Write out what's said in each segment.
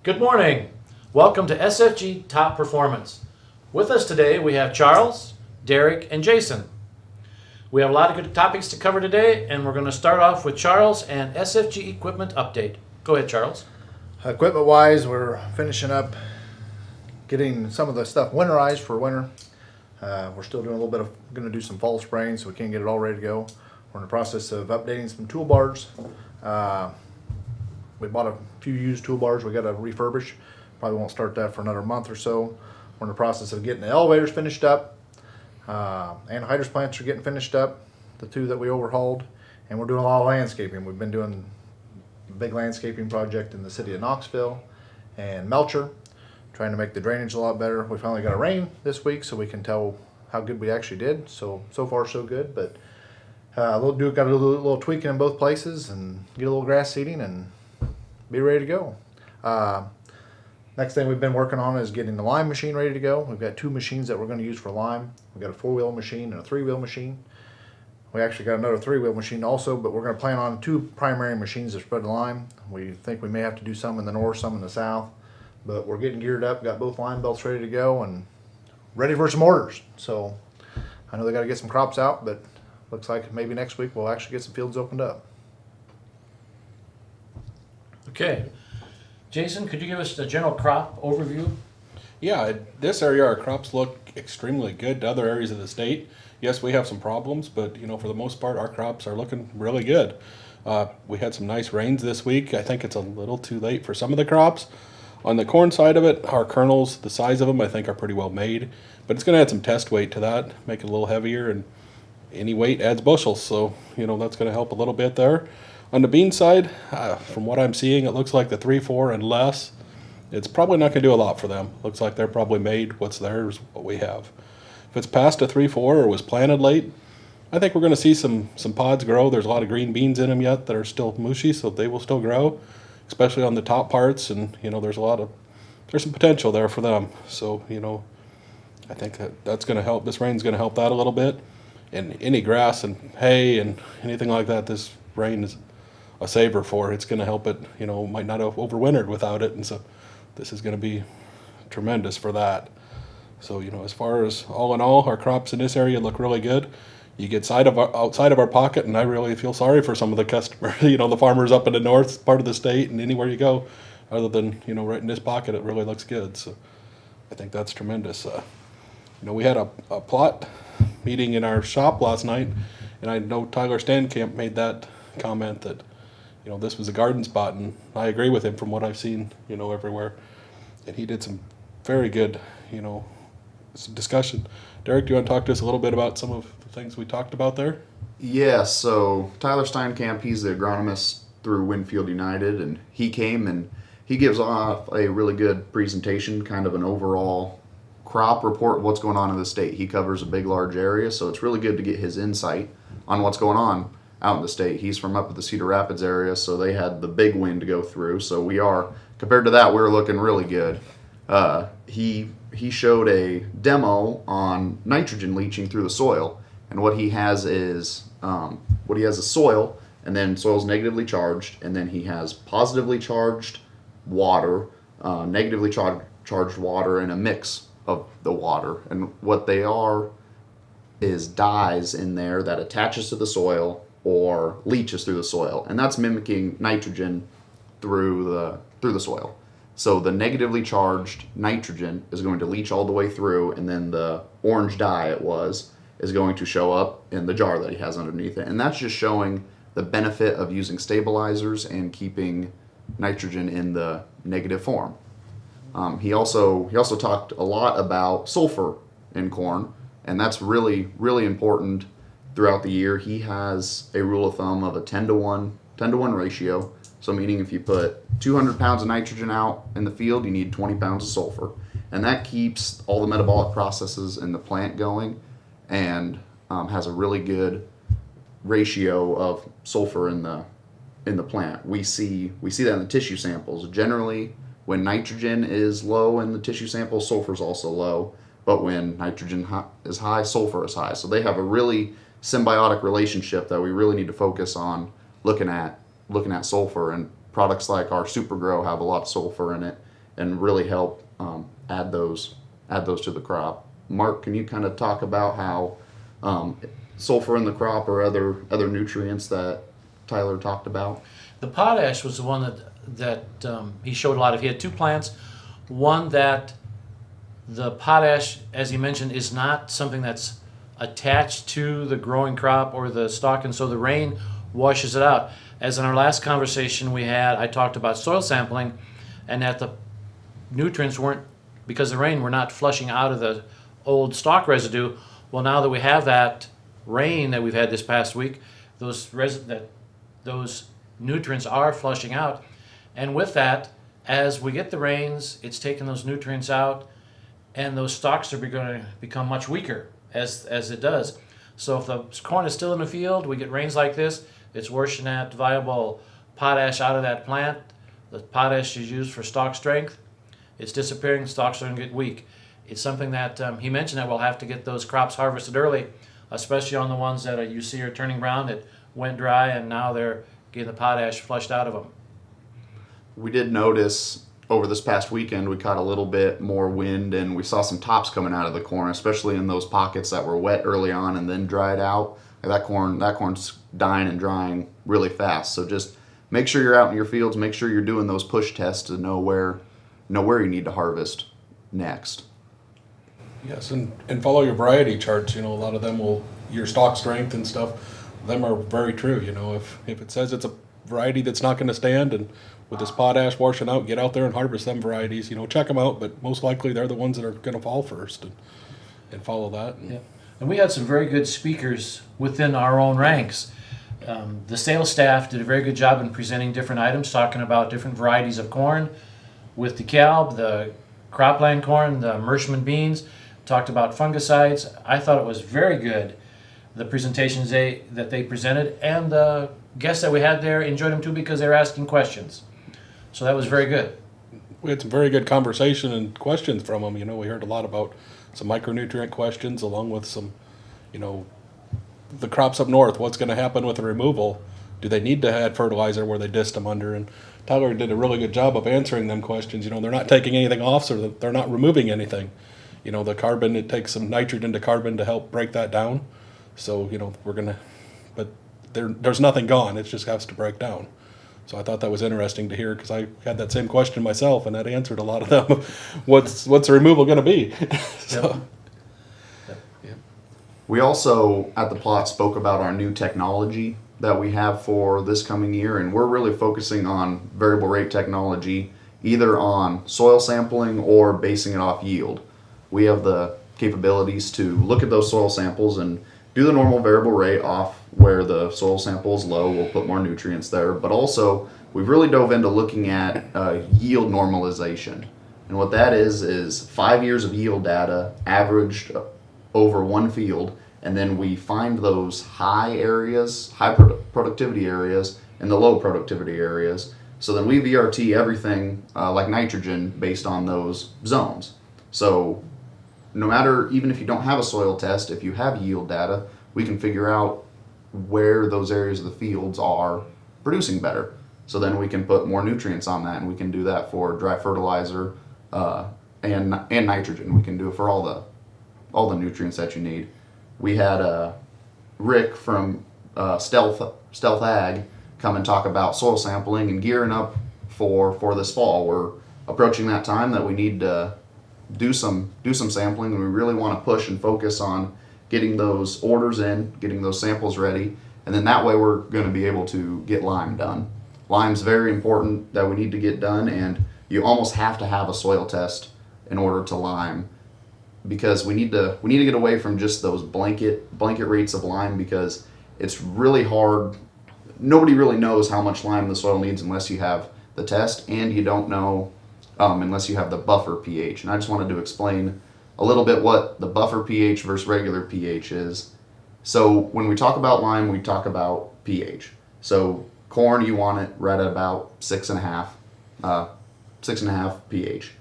Good morning. Welcome to SFG Top Performance. With us today we have Charles, Derek, and Jason. We have a lot of good topics to cover today, and we're going to start off with Charles and SFG equipment update. Go ahead, Charles. Equipment wise, we're finishing up getting some of the stuff winterized for winter. We're still doing a little bit of, going to do some fall spraying so we can get it all ready to go. We're in the process of updating some toolbars. We bought a few used toolbars we got to refurbish. Probably won't start that for another month or so. We're in the process of getting the elevators finished up. Anhydrous plants are getting finished up, the two that we overhauled. And we're doing a lot of landscaping. We've been doing a big landscaping project in the city of Knoxville and Melcher, trying to make the drainage a lot better. We finally got a rain this week, so we can tell how good we actually did. So far so good, but got a little tweaking in both places and get a little grass seeding and be ready to go. Next thing we've been working on is getting the lime machine ready to go. We've got two machines that we're going to use for lime. We've got a 4-wheel machine and a 3-wheel machine. We actually got another 3-wheel machine also, but we're going to plan on two primary machines to spread the lime. We think we may have to do some in the north, some in the south, but we're getting geared up, got both lime belts ready to go and ready for some orders. So I know they got to get some crops out, but looks like maybe next week we'll actually get some fields opened up. Okay. Jason, could you give us a general crop overview? Yeah, this area our crops look extremely good to other areas of the state. Yes, we have some problems, but for the most part our crops are looking really good. We had some nice rains this week. I think it's a little too late for some of the crops. On the corn side of it, our kernels, the size of them, I think are pretty well made, but it's going to add some test weight to that, make it a little heavier, and any weight adds bushels, so that's going to help a little bit there. On the bean side, from what I'm seeing, it looks like the 3-4 and less, it's probably not going to do a lot for them. Looks like they're probably made what's theirs, what we have. If it's past a 3-4 or was planted late, I think we're going to see some pods grow. There's a lot of green beans in them yet that are still mushy, so they will still grow, especially on the top parts, and there's some potential there for them. So I think that's going to help. This rain's going to help that a little bit. And any grass and hay and anything like that, this rain is a saver for. It's going to help it. Might not have overwintered without it, and so this is going to be tremendous for that. So as far as all in all, our crops in this area look really good. You get outside of our pocket, and I really feel sorry for some of the customers. The farmers up in the north part of the state, and anywhere you go, other than right in this pocket, it really looks good. So I think that's tremendous. We had a plot meeting in our shop last night, and I know Tyler Standcamp made that comment that this was a garden spot, and I agree with him from what I've seen everywhere. And he did some very good some discussion. Derek, do you want to talk to us a little bit about some of the things we talked about there? Yeah, so Tyler Steinkamp, he's the agronomist through Winfield United, and he came and he gives off a really good presentation, kind of an overall crop report of what's going on in the state. He covers a big, large area, so it's really good to get his insight on what's going on out in the state. He's from up at the Cedar Rapids area, so they had the big wind to go through. So compared to that, we're looking really good. He showed a demo on nitrogen leaching through the soil, and what he has is soil, and then soil's negatively charged, and then he has positively charged water, negatively charged water, and a mix of the water. And what they are is dyes in there that attaches to the soil or leaches through the soil, and that's mimicking nitrogen through the soil. So the negatively charged nitrogen is going to leach all the way through, and then the orange dye is going to show up in the jar that he has underneath it. And that's just showing the benefit of using stabilizers and keeping nitrogen in the negative form. He also talked a lot about sulfur in corn, and that's really, really important throughout the year. He has a rule of thumb of a 10-to-1 ratio. So meaning if you put 200 pounds of nitrogen out in the field, you need 20 pounds of sulfur. And that keeps all the metabolic processes in the plant going, and has a really good ratio of sulfur in the plant. We see that in the tissue samples. Generally, when nitrogen is low in the tissue sample, sulfur is also low. But when nitrogen is high, sulfur is high. So they have a really symbiotic relationship that we really need to focus on looking at sulfur, and products like our Super Grow have a lot of sulfur in it, and really help add those to the crop. Mark, can you kind of talk about how sulfur in the crop or other nutrients that Tyler talked about? The potash was the one that he showed a lot of. He had two plants. One that the potash, as he mentioned, is not something that's attached to the growing crop or the stalk, and so the rain washes it out. As in our last conversation we had, I talked about soil sampling, and that the nutrients weren't, because of the rain, were not flushing out of the old stalk residue. Well, now that we have that rain that we've had this past week, those nutrients are flushing out, and with that, as we get the rains, it's taking those nutrients out, and those stalks are going to become much weaker as it does. So if the corn is still in the field, we get rains like this, it's washing that viable potash out of that plant. The potash is used for stalk strength. It's disappearing, stalks are going to get weak. It's something that he mentioned that we'll have to get those crops harvested early, especially on the ones that you see are turning brown, that went dry, and now they're getting the potash flushed out of them. We did notice over this past weekend we caught a little bit more wind, and we saw some tops coming out of the corn, especially in those pockets that were wet early on and then dried out. That corn's dying and drying really fast. So just make sure you're out in your fields, make sure you're doing those push tests to know where you need to harvest next. Yes, and follow your variety charts. A lot of them will, your stalk strength and stuff, them are very true. If it says it's a variety that's not going to stand, and with this potash washing out, get out there and harvest them varieties. Check them out, but most likely they're the ones that are going to fall first, and follow that. Yeah. And we had some very good speakers within our own ranks. The sales staff did a very good job in presenting different items, talking about different varieties of corn with DeKalb, the cropland corn, the Mershman beans, talked about fungicides. I thought it was very good, the presentations that they presented, and the guests that we had there enjoyed them too because they were asking questions. So that was very good. We had some very good conversation and questions from them. We heard a lot about some micronutrient questions, along with some, the crops up north. What's going to happen with the removal? Do they need to add fertilizer where they dist them under? And Tyler did a really good job of answering them questions. They're not taking anything off, so they're not removing anything. The carbon, it takes some nitrogen to carbon to help break that down. So, but there's nothing gone. It just has to break down. So I thought that was interesting to hear, because I had that same question myself, and that answered a lot of them. What's the removal going to be? So, Yep. We also at the plot spoke about our new technology that we have for this coming year, and we're really focusing on variable rate technology, either on soil sampling or basing it off yield. We have the capabilities to look at those soil samples and do the normal variable rate off where the soil sample is low. We'll put more nutrients there, but also we've really dove into looking at yield normalization. And what that is 5 years of yield data averaged over one field, and then we find those high productivity areas and the low productivity areas. So then we VRT everything like nitrogen based on those zones. So no matter, even if you don't have a soil test, if you have yield data, we can figure out where those areas of the fields are producing better. So then we can put more nutrients on that, and we can do that for dry fertilizer and nitrogen. We can do it for all the nutrients that you need. We had Rick from Stealth Ag come and talk about soil sampling and gearing up for this fall. We're approaching that time that we need to do some sampling, and we really want to push and focus on getting those orders in, getting those samples ready, and then that way we're going to be able to get lime done. Lime's very important that we need to get done, and you almost have to have a soil test in order to lime, because we need to get away from just those blanket rates of lime, because it's really hard. Nobody really knows how much lime the soil needs unless you have the test, and you don't know unless you have the buffer pH. And I just wanted to explain a little bit what the buffer pH versus regular pH is. So when we talk about lime, we talk about pH. So corn, you want it right at about 6.5 pH.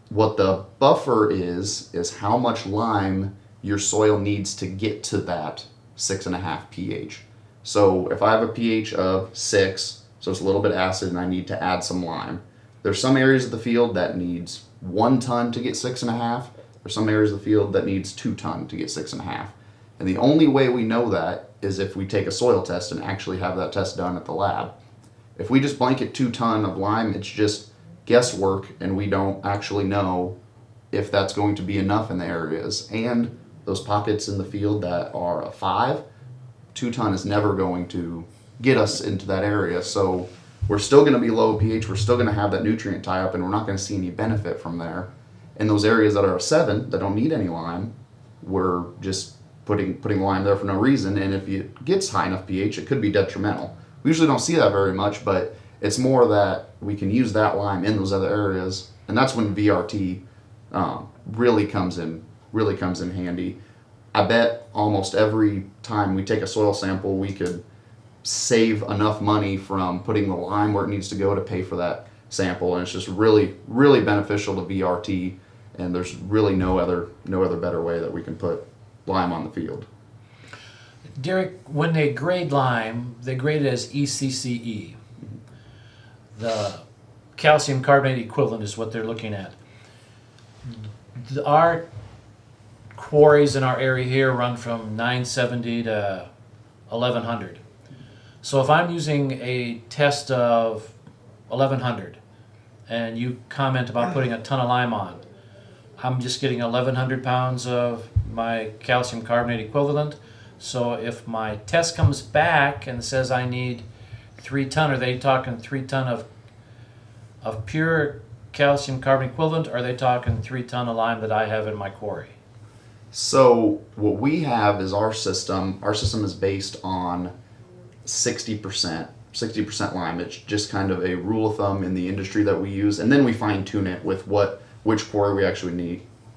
What the buffer is how much lime your soil needs to get to that 6.5 pH. So if I have a pH of 6, so it's a little bit acid and I need to add some lime, There's some areas of the field that needs 1 ton to get 6.5. There's some areas of the field that needs 2 ton to get 6.5. And the only way we know that is if we take a soil test and actually have that test done at the lab. If we just blanket 2 ton of lime, it's just guesswork, and we don't actually know if that's going to be enough in the areas. And those pockets in the field that are a 5, 2 ton is never going to get us into that area. So we're still going to be low pH, we're still going to have that nutrient tie up, and we're not going to see any benefit from there. In those areas that are a 7 that don't need any lime, we're just putting lime there for no reason, and if it gets high enough pH, it could be detrimental. We usually don't see that very much, but it's more that we can use that lime in those other areas, and that's when VRT really comes in handy. I bet almost every time we take a soil sample, we could save enough money from putting the lime where it needs to go to pay for that sample, and it's just really, really beneficial to VRT, and there's really no other better way that we can put lime on the field. Derek, when they grade lime, they grade it as ECCE. The calcium carbonate equivalent is what they're looking at. Our quarries in our area here run from 970 to 1100. So if I'm using a test of 1100 and you comment about putting a ton of lime on, I'm just getting 1100 pounds of my calcium carbonate equivalent. So if my test comes back and says I need 3 ton, are they talking 3 ton of pure calcium carbonate equivalent, or are they talking 3 ton of lime that I have in my quarry? So what we have is our system. Our system is based on 60% lime. It's just kind of a rule of thumb in the industry that we use, and then we fine tune it with which quarry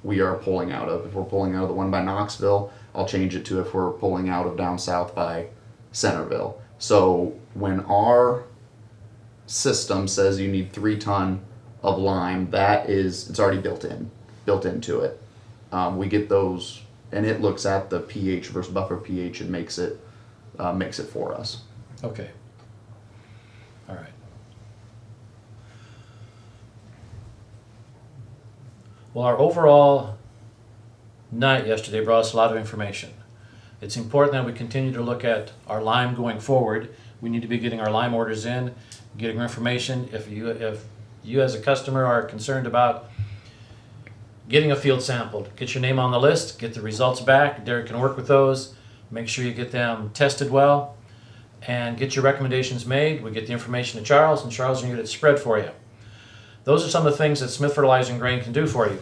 we are pulling out of. If we're pulling out of the one by Knoxville, I'll change it to if we're pulling out of down south by Centerville. So when our system says you need 3 ton of lime, it's already built into it. We get those, and it looks at the pH versus buffer pH and makes it for us. Okay. All right. Well, our overall night yesterday brought us a lot of information. It's important that we continue to look at our lime going forward. We need to be getting our lime orders in, getting information. If you as a customer are concerned about getting a field sampled, get your name on the list, get the results back. Derek can work with those. Make sure you get them tested well, and get your recommendations made. We get the information to Charles, and Charles can get it spread for you. Those are some of the things that Smith Fertilizing Grain can do for you.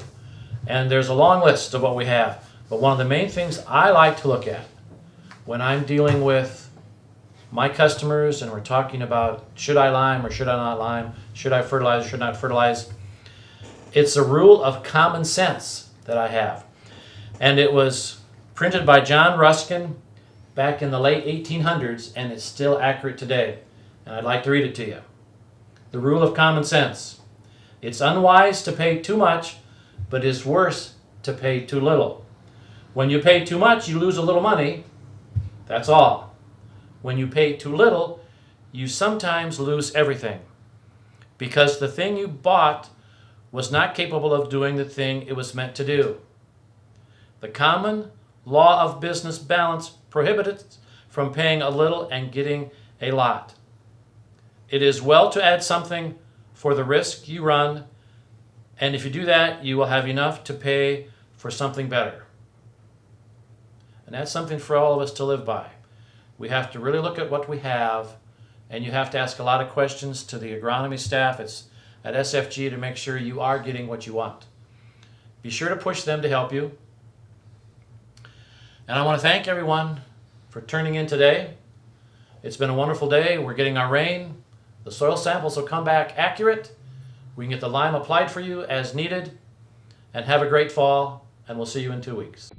And there's a long list of what we have. But one of the main things I like to look at when I'm dealing with my customers and we're talking about should I lime or should I not lime, should I fertilize or should I not fertilize, it's a rule of common sense that I have. And it was printed by John Ruskin back in the late 1800s, and it's still accurate today. And I'd like to read it to you. The rule of common sense. It's unwise to pay too much, but it's worse to pay too little. When you pay too much, you lose a little money. That's all. When you pay too little, you sometimes lose everything, because the thing you bought was not capable of doing the thing it was meant to do. The common law of business balance prohibits us from paying a little and getting a lot. It is well to add something for the risk you run, and if you do that, you will have enough to pay for something better. And that's something for all of us to live by. We have to really look at what we have, and you have to ask a lot of questions to the agronomy staff at SFG to make sure you are getting what you want. Be sure to push them to help you. And I want to thank everyone for turning in today. It's been a wonderful day. We're getting our rain. The soil samples will come back accurate. We can get the lime applied for you as needed. And have a great fall, and we'll see you in 2 weeks.